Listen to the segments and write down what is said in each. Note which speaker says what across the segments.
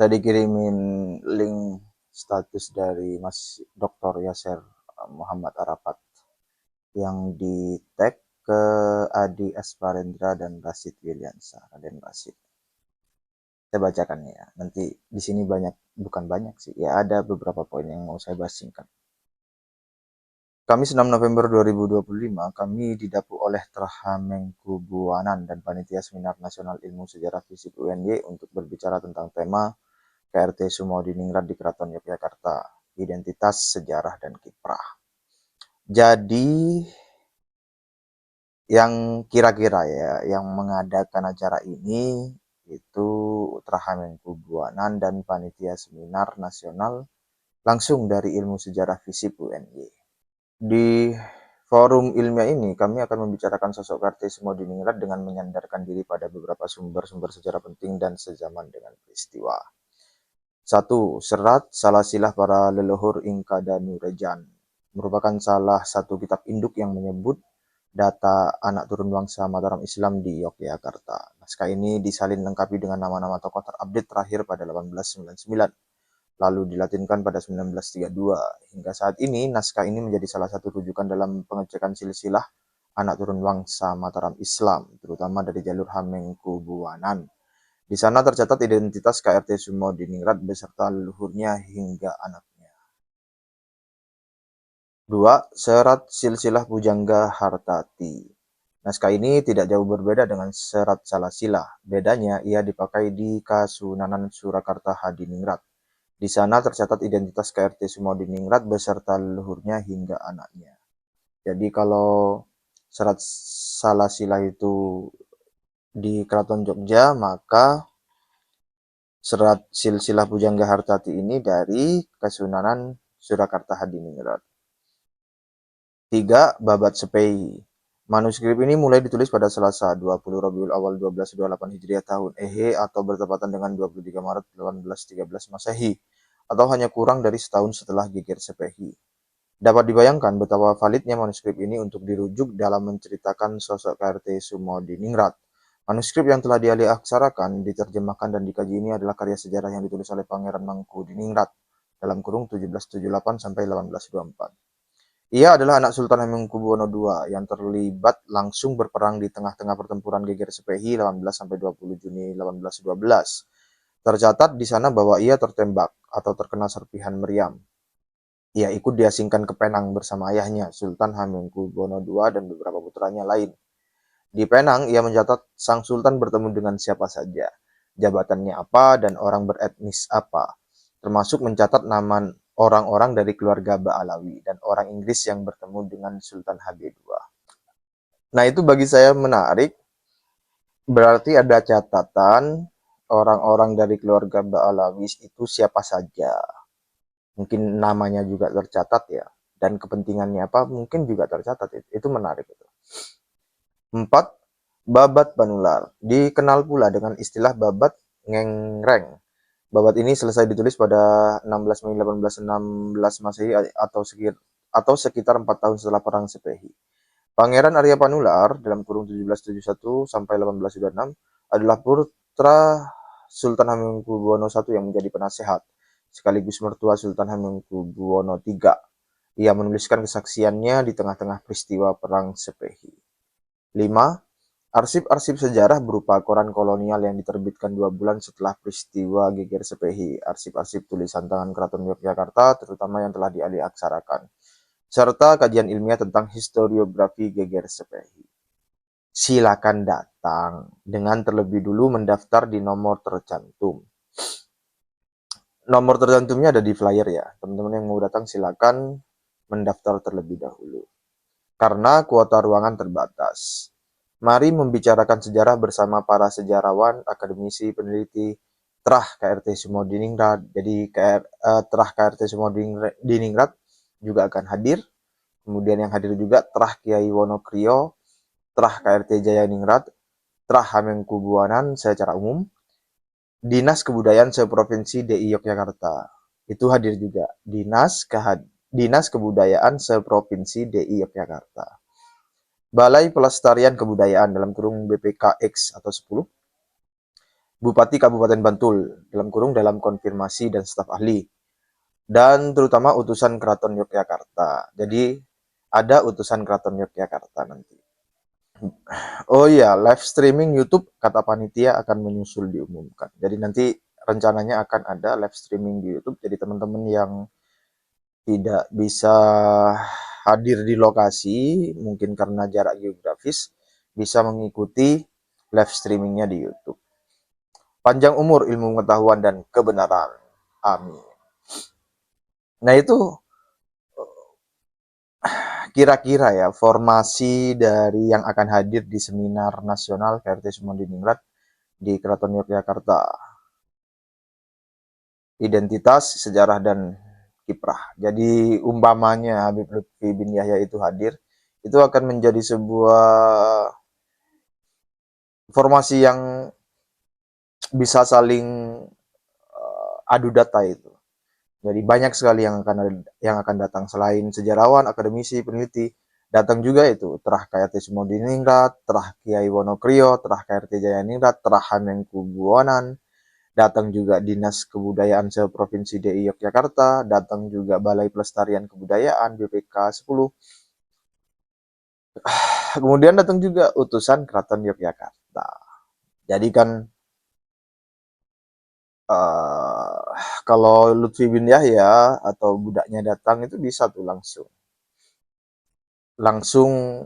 Speaker 1: Saya dikirimin link status dari Mas Dr. Yasser Muhammad Arafat yang di tag ke Adi Asparendra dan Rasid Wiliansa, Raden Rasid. Saya bacakan ya. Nanti di sini bukan banyak sih. Ya ada beberapa poin yang mau saya bahas singkat. Kamis 6 November 2025, kami didapuk oleh Trahamengkubuanan dan Panitia Seminar Nasional Ilmu Sejarah Fisip UNY untuk berbicara tentang tema KRT Sumodiningrat di Keraton Yogyakarta, Identitas, Sejarah, dan Kiprah. Jadi, yang kira-kira ya, yang mengadakan acara ini itu Trahamengkubuanan dan Panitia Seminar Nasional langsung dari Ilmu Sejarah Fisip UNY. Di forum ilmiah ini, kami akan membicarakan sosok Kartini Sumodiningrat dengan menyandarkan diri pada beberapa sumber-sumber sejarah penting dan sezaman dengan peristiwa. 1. Serat Salasilah para leluhur Inka dan Nurejan merupakan salah satu kitab induk yang menyebut data anak turun bangsa Mataram Islam di Yogyakarta. Naskah ini disalin lengkapi dengan nama-nama tokoh terupdate terakhir pada 1899. Lalu dilatinkan pada 1932. Hingga saat ini, naskah ini menjadi salah satu rujukan dalam pengecekan silsilah anak turun bangsa Mataram Islam, terutama dari jalur Hamengkubuanan. Di sana tercatat identitas KRT Sumodiningrat beserta leluhurnya hingga anaknya. 2. Serat Silsilah Pujangga Hartati. Naskah ini tidak jauh berbeda dengan Serat Salasilah. Bedanya, ia dipakai di Kasunanan Surakarta Hadiningrat. Di sana tercatat identitas KRT Sumodiningrat beserta leluhurnya hingga anaknya. Jadi kalau Serat Salasilah itu di Keraton Jogja, maka Serat Silsilah Pujangga Hartati ini dari Kasunanan Surakarta Hadiningrat. 3. Babat Sepei. Manuskrip ini mulai ditulis pada Selasa 20 Rabiul Awal 1228 Hijriah tahun Ehe atau bertepatan dengan 23 Maret 1813 Masehi atau hanya kurang dari setahun setelah geger Sepehi. Dapat dibayangkan betapa validnya manuskrip ini untuk dirujuk dalam menceritakan sosok KRT Sumodiningrat. Manuskrip yang telah dialih aksarakan, diterjemahkan dan dikaji ini adalah karya sejarah yang ditulis oleh Pangeran Mangkudiningrat dalam kurung 1778 sampai 1824. Ia adalah anak Sultan Hamengkubuwono II yang terlibat langsung berperang di tengah-tengah pertempuran geger Sepehi 18 sampai 20 Juni 1812. Tercatat di sana bahwa ia tertembak atau terkena serpihan meriam. Ia ikut diasingkan ke Penang bersama ayahnya, Sultan Hamengkubuwono II dan beberapa putranya lain. Di Penang, ia mencatat sang sultan bertemu dengan siapa saja, jabatannya apa, dan orang beretnis apa, termasuk mencatat nama orang-orang dari keluarga Ba'alawi dan orang Inggris yang bertemu dengan Sultan HB II. Nah, itu bagi saya menarik. Berarti ada catatan orang-orang dari keluarga Ba'alawi itu siapa saja. Mungkin namanya juga tercatat ya. Dan kepentingannya apa mungkin juga tercatat. Itu menarik. 4. Babat Panular. Dikenal pula dengan istilah babat ngengreng. Babat ini selesai ditulis pada 16 Mei 1816 Masehi atau sekitar 4 tahun setelah Perang Sepehi. Pangeran Arya Panular dalam kurung 1771 sampai 1826 adalah putra Sultan Hamengkubuwono I yang menjadi penasehat, sekaligus mertua Sultan Hamengkubuwono III. Ia menuliskan kesaksiannya di tengah-tengah peristiwa Perang Sepehi. 5. Arsip-arsip sejarah berupa koran kolonial yang diterbitkan 2 bulan setelah peristiwa geger Sepehi, arsip-arsip tulisan tangan Keraton Yogyakarta, terutama yang telah dialih aksarakan, serta kajian ilmiah tentang historiografi geger Sepehi. Silakan datang dengan terlebih dulu mendaftar di nomor tercantum. Nomor tercantumnya ada di flyer ya. Teman-teman yang mau datang silakan mendaftar terlebih dahulu. Karena kuota ruangan terbatas. Mari membicarakan sejarah bersama para sejarawan, akademisi, peneliti, Trah KRT Sumodiningrat. Jadi Trah KRT Sumodiningrat juga akan hadir. Kemudian yang hadir juga Trah Kiai Wonokrio, Trah KRT Jayaningrat, Trah Hamengkubuwonan secara umum, Dinas Kebudayaan Seprovinsi DI Yogyakarta. Itu hadir juga. Dinas Kebudayaan Seprovinsi DI Yogyakarta. Balai Pelestarian Kebudayaan dalam kurung BPKX atau 10, Bupati Kabupaten Bantul dalam konfirmasi dan staf ahli, dan terutama utusan Keraton Yogyakarta. Jadi ada utusan Keraton Yogyakarta nanti. Oh iya, live streaming YouTube kata panitia akan menyusul diumumkan. Jadi nanti rencananya akan ada live streaming di YouTube. Jadi teman-teman yang tidak bisa hadir di lokasi, mungkin karena jarak geografis, bisa mengikuti live streamingnya di YouTube. Panjang umur, ilmu pengetahuan, dan kebenaran. Amin. Nah itu kira-kira ya formasi dari yang akan hadir di seminar nasional KRT Sumodiningrat di Keraton Yogyakarta. Identitas, sejarah, dan kiprah. Jadi umpamanya Habib Lutfi bin Yahya itu hadir, itu akan menjadi sebuah formasi yang bisa saling adu data itu. Jadi banyak sekali yang akan datang selain sejarawan, akademisi, peneliti. Datang juga itu Terah KRT Sumodiningrat, Terah Kiai Wonokrio, Terah KRT Jayaningrat, Terah Hamengkubuwonan, datang juga Dinas Kebudayaan Seprovinsi DI Yogyakarta, datang juga Balai Pelestarian Kebudayaan BPK 10. Kemudian datang juga utusan Keraton Yogyakarta. Jadi kan kalau Lutfi bin Yahya atau budaknya datang itu bisa tuh langsung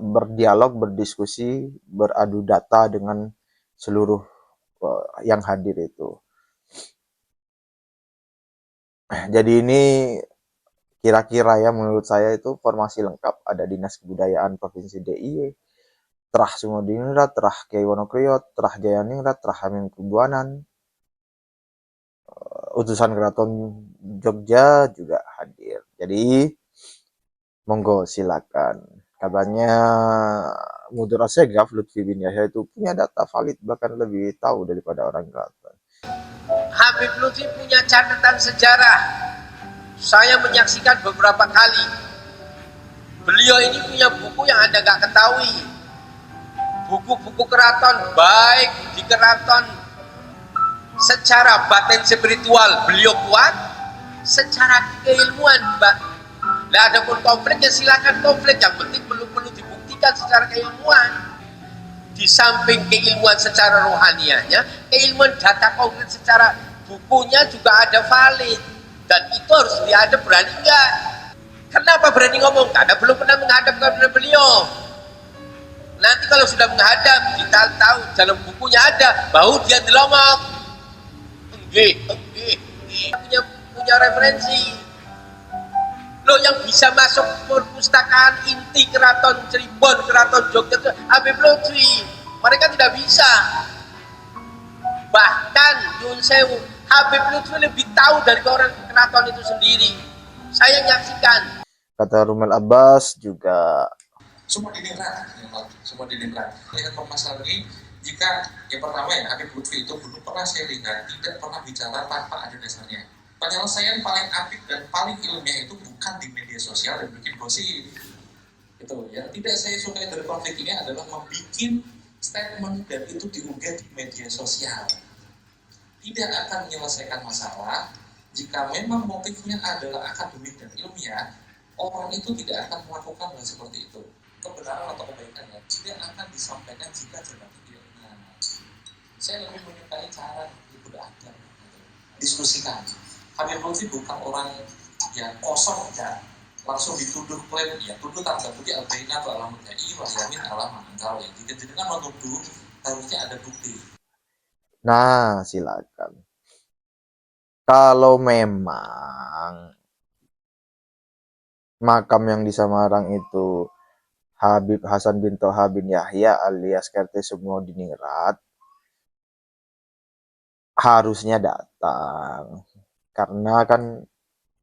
Speaker 1: berdialog, berdiskusi, beradu data dengan seluruh yang hadir itu. Jadi ini kira-kira ya menurut saya itu formasi lengkap. Ada Dinas Kebudayaan Provinsi DIY, Terah Sumodiningrat, Terah Kiai Wonokrio, Terah Jayaningrat, Terah Hamengkubuwonan, utusan Keraton Jogja juga hadir. Jadi monggo silakan. Katanya menurut Assegaf Lutfi bin Yahya itu punya data valid, bahkan lebih tahu daripada orang Keraton.
Speaker 2: Habib Lutfi punya catatan sejarah. Saya menyaksikan beberapa kali. Beliau ini punya buku yang Anda gak ketahui. Buku-buku keraton, baik di keraton secara batin spiritual beliau kuat, secara keilmuan, Mbak. Nah, ada pun konflik ya silakan konflik, yang penting belum perlu dibuktikan secara keilmuan. Di samping keilmuan secara rohanianya, keilmuan data konkret secara bukunya juga ada valid, dan itu harus diadap. Berani enggak? Kenapa berani ngomong? Karena belum pernah menghadap kepada beliau. Nanti kalau sudah menghadap, kita tahu dalam bukunya ada, baru dia dilomok. Punya referensi. Lo yang bisa masuk perpustakaan inti Keraton Cirebon, Keraton Jogja itu Habib Lutfi. Mereka tidak bisa. Bahkan Yun Sewu, Habib Lutfi lebih tahu dari orang keraton itu sendiri. Saya nyaksikan.
Speaker 1: Kata Rumel Abbas juga.
Speaker 3: Semua dinilai. Lihat permasalahan ini, jika yang pertama ya Habib Lutfi itu belum pernah saya lihat tidak pernah bicara tanpa ada dasarnya. Penyelesaian paling apik dan paling ilmiah itu bukan di media sosial dan bikin gosip. Itu yang tidak saya sukai dari konflik ini adalah membuat statement dan itu diunggah di media sosial. Tidak akan menyelesaikan masalah. Jika memang motifnya adalah akademik dan ilmiah, orang itu tidak akan melakukan hal seperti itu. Kebenaran atau kebaikannya tidak akan disampaikan jika jabatan tidak benar. Saya lebih menyukai cara beradab, diskusikan. Habib Lutfi bukan orang yang kosong ya, langsung dituduh klaim ya, tuduh tanda bukti al-bayyinah atau al-mudda'i wa yamin ala mangkal ya. Jika tidak menuduh, harusnya ada bukti.
Speaker 1: Nah, silakan. Kalau memang makam yang di Samarang itu Habib Hasan bin Toha bin Yahya alias KRT Sumodiningrat, harusnya datang. Karena kan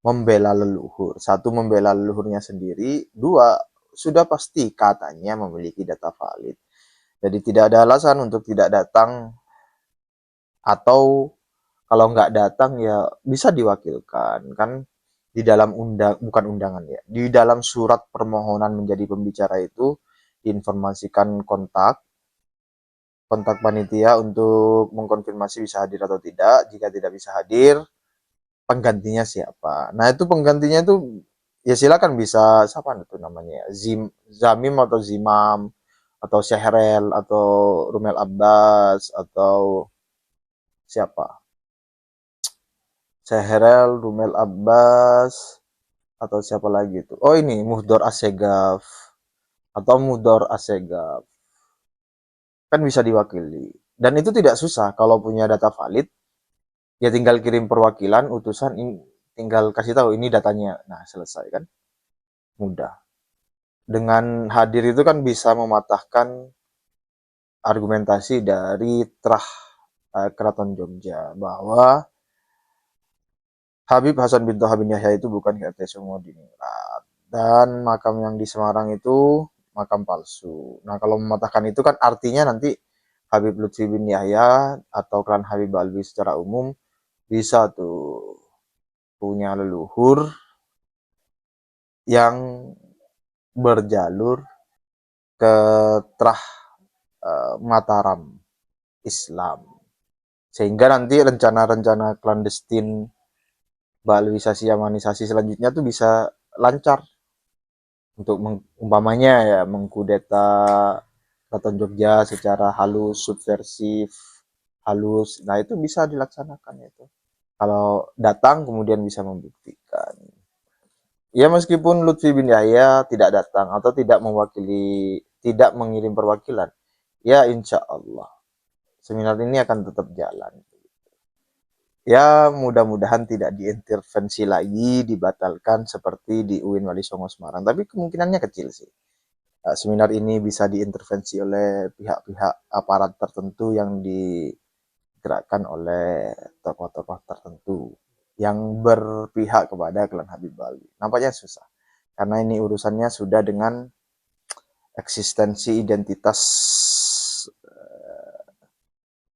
Speaker 1: membela leluhur. Satu, membela leluhurnya sendiri. Dua, sudah pasti katanya memiliki data valid. Jadi tidak ada alasan untuk tidak datang, atau kalau nggak datang ya bisa diwakilkan. Kan di dalam bukan undangan ya, di dalam surat permohonan menjadi pembicara itu diinformasikan kontak kontak panitia untuk mengkonfirmasi bisa hadir atau tidak. Jika tidak bisa hadir, penggantinya siapa. Nah, itu penggantinya itu ya silakan bisa siapa itu namanya? Zamim atau Zimam atau Syahrel atau Rumel Abbas atau siapa? Syahrel, Rumel Abbas atau siapa lagi itu? Oh, ini Muhdor Assegaf atau Mudor Assegaf. Kan bisa diwakili. Dan itu tidak susah kalau punya data valid, ya tinggal kirim perwakilan, utusan, tinggal kasih tahu ini datanya. Nah, selesai kan? Mudah. Dengan hadir itu kan bisa mematahkan argumentasi dari Trah Keraton Jogja bahwa Habib Hasan bin Toha bin Yahya itu bukan RT Sumo di Ningrat. Dan makam yang di Semarang itu makam palsu. Nah, kalau mematahkan itu kan artinya nanti Habib Lutfi bin Yahya atau klan Habib Alwi secara umum bisa tuh punya leluhur yang berjalur ke Trah Mataram Islam. Sehingga nanti rencana-rencana klandestin Balwisasi Yamanisasi selanjutnya tuh bisa lancar untuk umpamanya ya mengkudeta Keraton Jogja secara halus, subversif, halus. Nah, itu bisa dilaksanakan itu. Kalau datang kemudian bisa membuktikan. Ya meskipun Lutfi bin Yahya tidak datang atau tidak mewakili, tidak mengirim perwakilan, ya insya Allah seminar ini akan tetap jalan. Ya mudah-mudahan tidak diintervensi lagi, dibatalkan seperti di UIN Wali Songo Semarang. Tapi kemungkinannya kecil sih. Seminar ini bisa diintervensi oleh pihak-pihak aparat tertentu yang digerakkan oleh tokoh-tokoh tertentu yang berpihak kepada klan Habib Bali. Nampaknya susah. Karena ini urusannya sudah dengan eksistensi identitas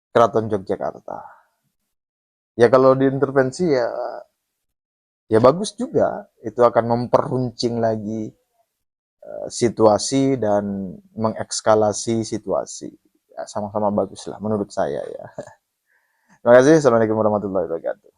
Speaker 1: Keraton Yogyakarta. Ya kalau diintervensi ya bagus juga. Itu akan memperuncing lagi situasi dan mengekskalasi situasi. Ya, sama-sama bagus lah menurut saya ya. Terima kasih. Assalamualaikum warahmatullahi wabarakatuh.